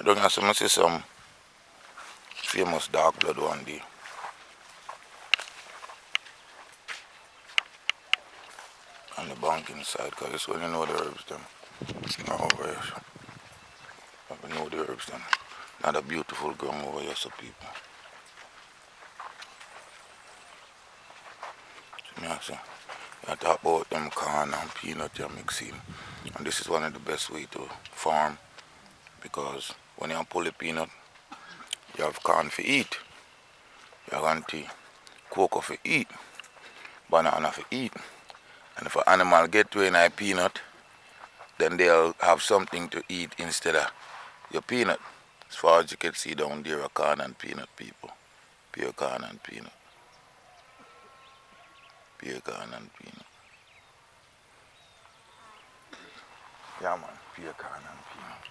Don't you see some famous dark blood one day. On the banking side, because it's when you know the herbs them. Over here. You know the herbs them. Not a beautiful ground over here, so people. So me I say, you talk about them corn and peanut you're mixing. And this is one of the best way to farm because when you pull the peanut, you have corn for eat. You have cocoa for eat, banana for eat. And if an animal get to a peanut, then they'll have something to eat instead of your peanut. As far as you can see down there, a corn and peanut people. Pure corn and peanut. Pure corn and peanut. Yeah man, pure corn and peanut.